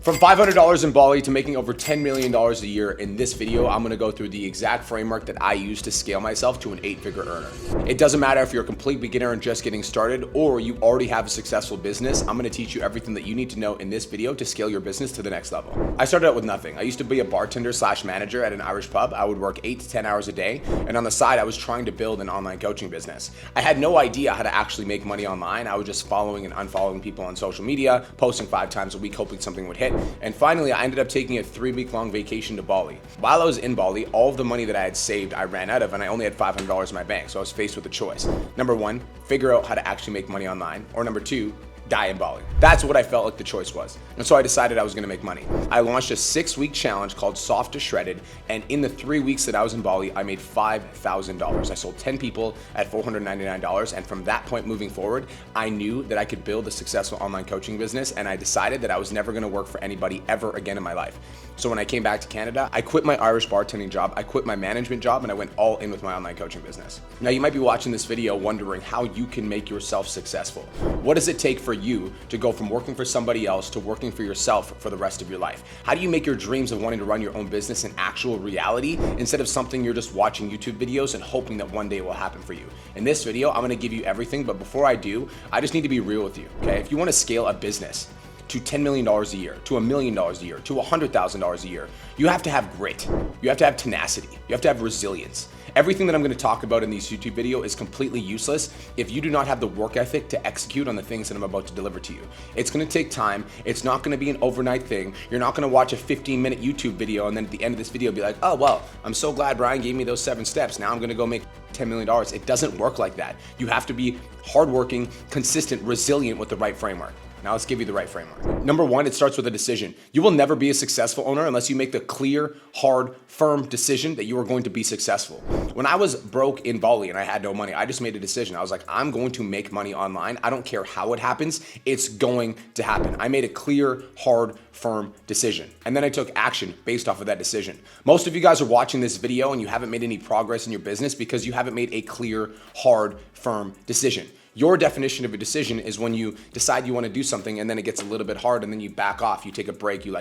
From $500 in Bali to making over $10 million a year, in this video, I'm gonna go through the exact framework that I use to scale myself to an 8-figure earner. It doesn't matter if you're a complete beginner and just getting started, or you already have a successful business. I'm gonna teach you everything that you need to know in this video to scale your business to the next level. I started out with nothing. I used to be a bartender / manager at an Irish pub. I would work 8 to 10 hours a day, and on the side, I was trying to build an online coaching business. I had no idea how to actually make money online. I was just following and unfollowing people on social media, posting 5 times a week, hoping something would hit. And finally, I ended up taking a 3-week-long vacation to Bali. While I was in Bali, all of the money that I had saved, I ran out of, and I only had $500 in my bank. So I was faced with a choice. Number 1, figure out how to actually make money online. Or number 2, die in Bali. That's what I felt like the choice was. And so I decided I was gonna make money. I launched a 6-week challenge called Soft to Shredded. And in the 3 weeks that I was in Bali, I made $5,000. I sold 10 people at $499. And from that point moving forward, I knew that I could build a successful online coaching business. And I decided that I was never gonna work for anybody ever again in my life. So when I came back to Canada, I quit my Irish bartending job, I quit my management job, and I went all in with my online coaching business. Now you might be watching this video wondering how you can make yourself successful. What does it take for you to go from working for somebody else to working for yourself for the rest of your life? How do you make your dreams of wanting to run your own business an actual reality instead of something you're just watching YouTube videos and hoping that one day it will happen for you? In this video, I'm gonna give you everything, but before I do, I just need to be real with you, okay? If you wanna scale a business to $10 million a year, to $1 million a year, to $100,000 a year, you have to have grit, you have to have tenacity, you have to have resilience. Everything that I'm gonna talk about in these YouTube videos is completely useless if you do not have the work ethic to execute on the things that I'm about to deliver to you. It's gonna take time, it's not gonna be an overnight thing. You're not gonna watch a 15-minute YouTube video and then at the end of this video be like, oh, well, I'm so glad Brian gave me those 7 steps, now I'm gonna go make $10 million. It doesn't work like that. You have to be hardworking, consistent, resilient with the right framework. Now let's give you the right framework. Number 1, it starts with a decision. You will never be a successful owner unless you make the clear, hard, firm decision that you are going to be successful. When I was broke in Bali and I had no money, I just made a decision. I was like, I'm going to make money online. I don't care how it happens. It's going to happen. I made a clear, hard, firm decision. And then I took action based off of that decision. Most of you guys are watching this video and you haven't made any progress in your business because you haven't made a clear, hard, firm decision. Your definition of a decision is when you decide you want to do something and then it gets a little bit hard and then you back off, you take a break, you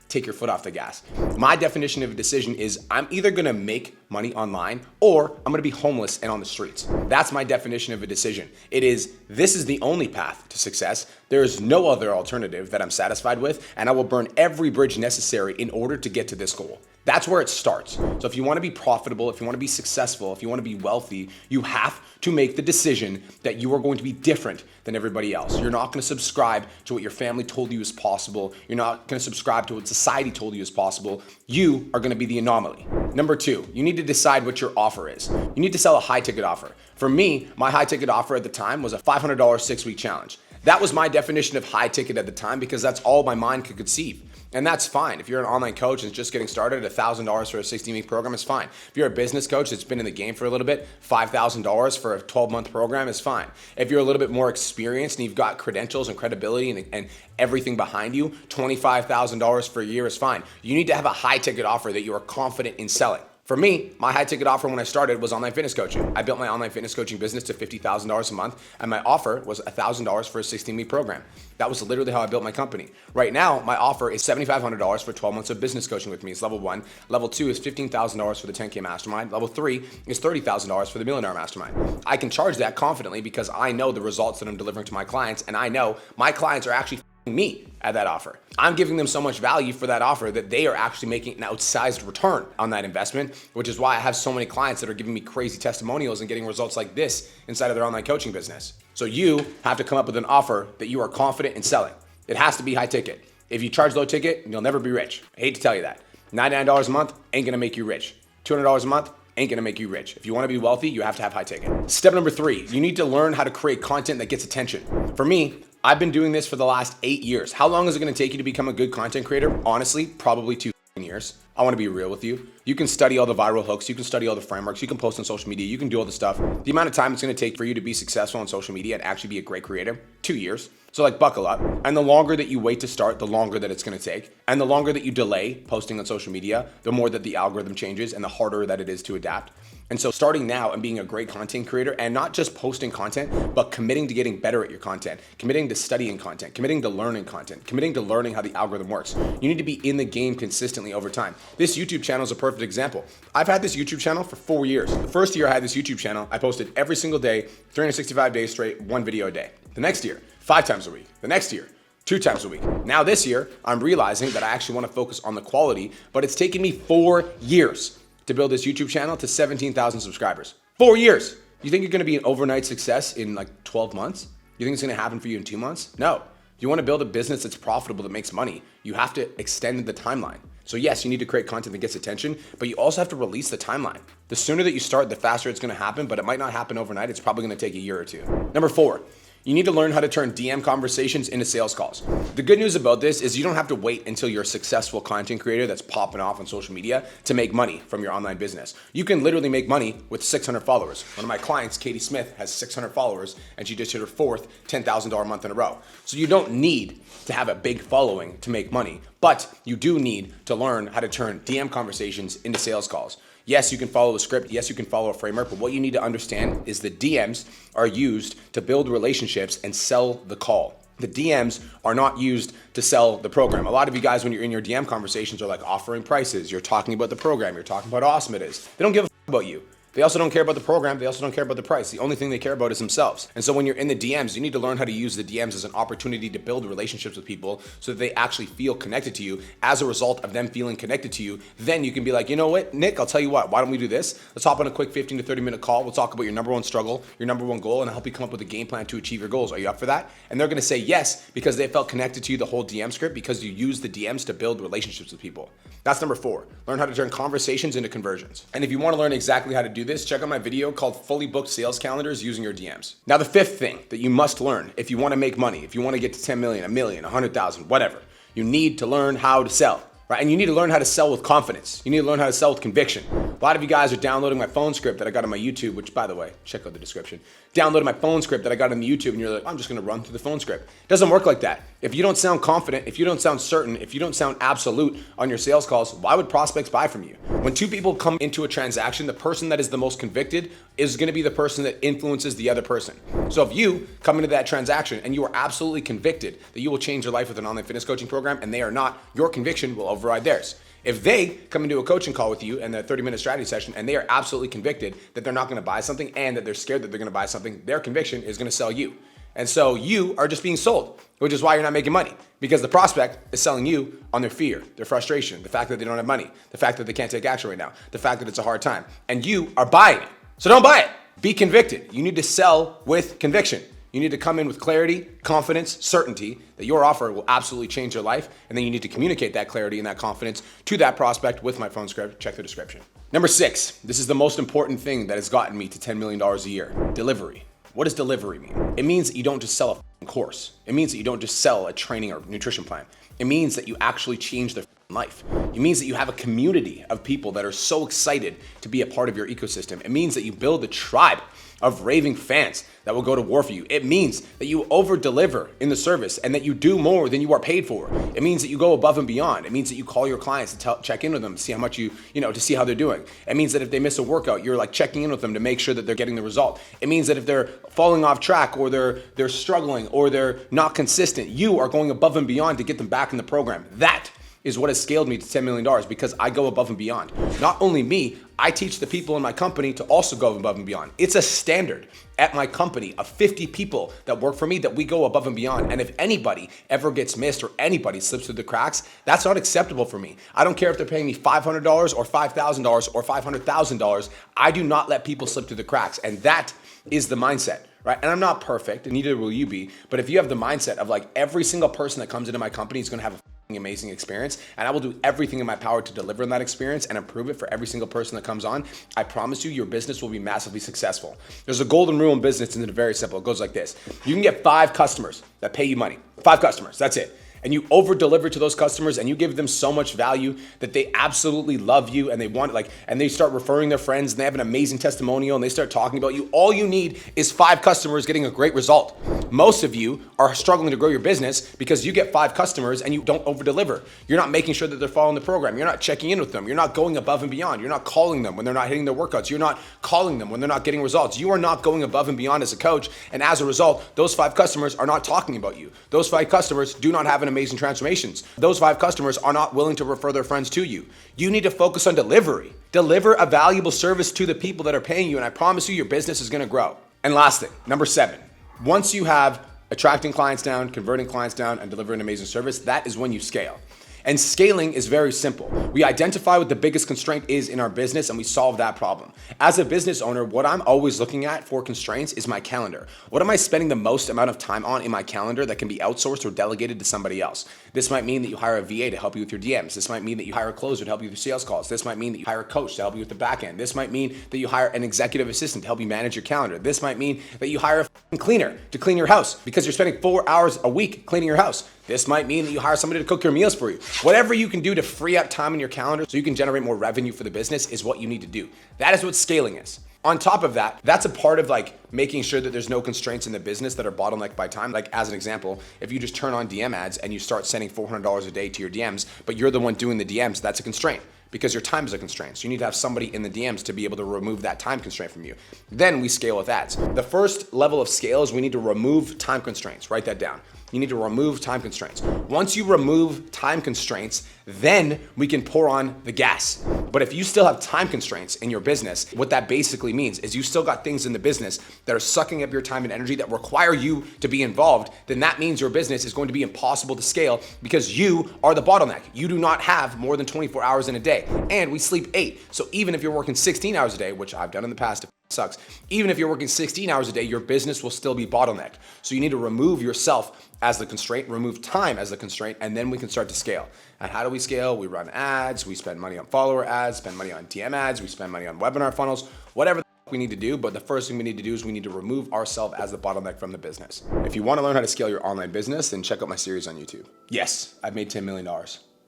take your foot off the gas. My definition of a decision is I'm either gonna make money online or I'm gonna be homeless and on the streets. That's my definition of a decision. This is the only path to success. There is no other alternative that I'm satisfied with, and I will burn every bridge necessary in order to get to this goal. That's where it starts. So if you want to be profitable, if you want to be successful, if you want to be wealthy, you have to make the decision that you are going to be different than everybody else. You're not going to subscribe to what your family told you is possible. You're not going to subscribe to what society told you is possible. You are going to be the anomaly. Number 2, you need to decide what your offer is. You need to sell a high ticket offer. For me, my high ticket offer at the time was a $500 6-week challenge. That was my definition of high ticket at the time because that's all my mind could conceive. And that's fine. If you're an online coach that's just getting started, $1,000 for a 16-week program is fine. If you're a business coach that's been in the game for a little bit, $5,000 for a 12-month program is fine. If you're a little bit more experienced and you've got credentials and credibility and everything behind you, $25,000 for a year is fine. You need to have a high ticket offer that you are confident in selling. For me, my high ticket offer when I started was online fitness coaching. I built my online fitness coaching business to $50,000 a month, and my offer was $1,000 for a 16-week program. That was literally how I built my company. Right now, my offer is $7,500 for 12 months of business coaching with me. It's level 1. Level 2 is $15,000 for the 10K mastermind. Level 3 is $30,000 for the millionaire mastermind. I can charge that confidently because I know the results that I'm delivering to my clients, and I know my clients are actually me at that offer. I'm giving them so much value for that offer that they are actually making an outsized return on that investment, which is why I have so many clients that are giving me crazy testimonials and getting results like this inside of their online coaching business. So you have to come up with an offer that you are confident in selling. It has to be high ticket. If you charge low ticket, you'll never be rich. I hate to tell you that. $99 a month ain't gonna make you rich. $200 a month ain't gonna make you rich. If you wanna be wealthy, you have to have high ticket. Step number 3, you need to learn how to create content that gets attention. For me, I've been doing this for the last 8 years. How long is it gonna take you to become a good content creator? Honestly, probably 2 years. I wanna be real with you. You can study all the viral hooks, you can study all the frameworks, you can post on social media, you can do all the stuff. The amount of time it's gonna take for you to be successful on social media and actually be a great creator, 2 years. So like buckle up. And the longer that you wait to start, the longer that it's gonna take. And the longer that you delay posting on social media, the more that the algorithm changes and the harder that it is to adapt. And so starting now and being a great content creator and not just posting content, but committing to getting better at your content, committing to studying content, committing to learning content, committing to learning how the algorithm works. You need to be in the game consistently over time. This YouTube channel is a perfect example. I've had this YouTube channel for 4 years. The first year I had this YouTube channel, I posted every single day, 365 days straight, 1 video a day. The next year, 5 times a week. The next year, 2 times a week. Now this year, I'm realizing that I actually want to focus on the quality, but it's taken me 4 years to build this YouTube channel to 17,000 subscribers. 4 years. You think you're gonna be an overnight success in like 12 months? You think it's gonna happen for you in 2 months? No. If you wanna build a business that's profitable, that makes money, you have to extend the timeline. So yes, you need to create content that gets attention, but you also have to release the timeline. The sooner that you start, the faster it's gonna happen, but it might not happen overnight. It's probably gonna take a year or 2. Number 4, you need to learn how to turn DM conversations into sales calls. The good news about this is you don't have to wait until you're a successful content creator that's popping off on social media to make money from your online business. You can literally make money with 600 followers. One of my clients, Katie Smith, has 600 followers and she just hit her 4th $10,000 month in a row. So you don't need to have a big following to make money, but you do need to learn how to turn DM conversations into sales calls. Yes, you can follow a script. Yes, you can follow a framework, but what you need to understand is the DMs are used to build relationships and sell the call. The DMs are not used to sell the program. A lot of you guys, when you're in your DM conversations, are like offering prices. You're talking about the program. You're talking about how awesome it is. They don't give a about you. They also don't care about the program. They also don't care about the price. The only thing they care about is themselves. And so when you're in the DMs, you need to learn how to use the DMs as an opportunity to build relationships with people so that they actually feel connected to you. As a result of them feeling connected to you, then you can be like, you know what, Nick, I'll tell you what, why don't we do this? Let's hop on a quick 15 to 30 minute call. We'll talk about your number one struggle, your number one goal, and I'll help you come up with a game plan to achieve your goals. Are you up for that? And they're gonna say yes because they felt connected to you the whole DM script because you use the DMs to build relationships with people. That's number 4. Learn how to turn conversations into conversions. And if you wanna learn exactly how to do this, check out my video called Fully Booked Sales Calendars Using Your DMs. Now, the 5th thing that you must learn if you want to make money, if you want to get to 10 million, a million, 100,000, whatever, you need to learn how to sell, right? And you need to learn how to sell with confidence. You need to learn how to sell with conviction. A lot of you guys are downloading my phone script that I got on my YouTube, which, by the way, check out the description. Downloading my phone script that I got on the YouTube and you're like, I'm just going to run through the phone script. It doesn't work like that. If you don't sound confident, if you don't sound certain, if you don't sound absolute on your sales calls, why would prospects buy from you? When 2 people come into a transaction, the person that is the most convicted is going to be the person that influences the other person. So if you come into that transaction and you are absolutely convicted that you will change your life with an online fitness coaching program and they are not, your conviction will override theirs. If they come into a coaching call with you and a 30-minute strategy session and they are absolutely convicted that they're not going to buy something and that they're scared that they're going to buy something, their conviction is going to sell you. And so you are just being sold, which is why you're not making money, because the prospect is selling you on their fear, their frustration, the fact that they don't have money, the fact that they can't take action right now, the fact that it's a hard time, and you are buying it. So don't buy it. Be convicted. You need to sell with conviction. You need to come in with clarity, confidence, certainty that your offer will absolutely change your life. And then you need to communicate that clarity and that confidence to that prospect with my phone script. Check the description. Number 6, this is the most important thing that has gotten me to $10 million a year. Delivery. What does delivery mean? It means that you don't just sell a course. It means that you don't just sell a training or nutrition plan. It means that you actually change their life. It means that you have a community of people that are so excited to be a part of your ecosystem. It means that you build a tribe of raving fans that will go to war for you. It means that you over deliver in the service and that you do more than you are paid for. It means that you go above and beyond. It means that you call your clients to check in with them to see how much to see how they're doing. It means that if they miss a workout, you're like checking in with them to make sure that they're getting the result. It means that if they're falling off track or they're struggling or they're not consistent, you are going above and beyond to get them back in the program. That is what has scaled me to $10 million because I go above and beyond. Not only me, I teach the people in my company to also go above and beyond. It's a standard at my company of 50 people that work for me that we go above and beyond. And if anybody ever gets missed or anybody slips through the cracks, that's not acceptable for me. I don't care if they're paying me $500 or $5,000 or $500,000. I do not let people slip through the cracks. And that is the mindset, right? And I'm not perfect, and neither will you be. But if you have the mindset of like every single person that comes into my company is going to have a amazing experience, and I will do everything in my power to deliver on that experience and improve it for every single person that comes on, I promise you your business will be massively successful. There's a golden rule in business and it's very simple. It goes like this. You can get 5 customers that pay you money. 5 customers, that's it. and you over deliver to those customers and you give them so much value that they absolutely love you and they want and they start referring their friends and they have an amazing testimonial and they start talking about you. All you need is 5 customers getting a great result. Most of you are struggling to grow your business because you get 5 customers and you don't over deliver. You're not making sure that they're following the program. You're not checking in with them. You're not going above and beyond. You're not calling them when they're not hitting their workouts. You're not calling them when they're not getting results. You are not going above and beyond as a coach. And as a result, those 5 customers are not talking about you. Those 5 customers do not have an amazing transformations. Those 5 customers are not willing to refer their friends to you. You need to focus on delivery. Deliver a valuable service to the people that are paying you, and I promise you your business is gonna grow. And last thing, number 7, once you have attracting clients down, converting clients down, and delivering an amazing service, that is when you scale. And scaling is very simple. We identify what the biggest constraint is in our business and we solve that problem. As a business owner, what I'm always looking at for constraints is my calendar. What am I spending the most amount of time on in my calendar that can be outsourced or delegated to somebody else? This might mean that you hire a VA to help you with your DMs. This might mean that you hire a closer to help you with your sales calls. This might mean that you hire a coach to help you with the back end. This might mean that you hire an executive assistant to help you manage your calendar. This might mean that you hire a cleaner to clean your house because you're spending 4 hours a week cleaning your house. This might mean that you hire somebody to cook your meals for you. Whatever you can do to free up time in your calendar so you can generate more revenue for the business is what you need to do. That is what scaling is. On top of that, that's a part of making sure that there's no constraints in the business that are bottlenecked by time. Like as an example, if you just turn on DM ads and you start sending $400 a day to your DMs, but you're the one doing the DMs, that's a constraint because your time is a constraint. So you need to have somebody in the DMs to be able to remove that time constraint from you. Then we scale with ads. The first level of scale is we need to remove time constraints. Write that down. You need to remove time constraints. Once you remove time constraints, then we can pour on the gas. But if you still have time constraints in your business, what that basically means is you still got things in the business that are sucking up your time and energy that require you to be involved, then that means your business is going to be impossible to scale because you are the bottleneck. You do not have more than 24 hours in a day. And we sleep 8. So even if you're working 16 hours a day, which I've done in the past, sucks. Even if you're working 16 hours a day, your business will still be bottlenecked. So you need to remove yourself as the constraint, remove time as the constraint, and then we can start to scale. And how do we scale? We run ads, we spend money on follower ads, spend money on DM ads, we spend money on webinar funnels, whatever we need to do. But the first thing we need to do is we need to remove ourselves as the bottleneck from the business. If you want to learn how to scale your online business, then check out my series on YouTube. Yes, I've made $10 million.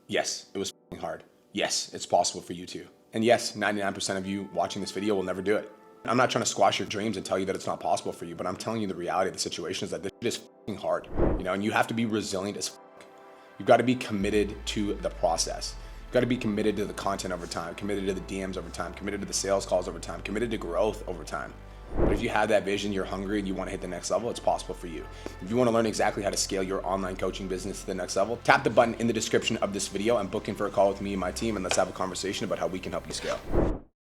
Yes, it was hard. Yes, it's possible for you too. And yes, 99% of you watching this video will never do it. I'm not trying to squash your dreams and tell you that it's not possible for you, but I'm telling you the reality of the situation is that this shit is hard, and you have to be resilient as You've got to be committed to the process. You've got to be committed to the content over time, committed to the DMs over time, committed to the sales calls over time, committed to growth over time. But if you have that vision, you're hungry and you want to hit the next level, it's possible for you. If you want to learn exactly how to scale your online coaching business to the next level, tap the button in the description of this video and book in for a call with me and my team, and let's have a conversation about how we can help you scale.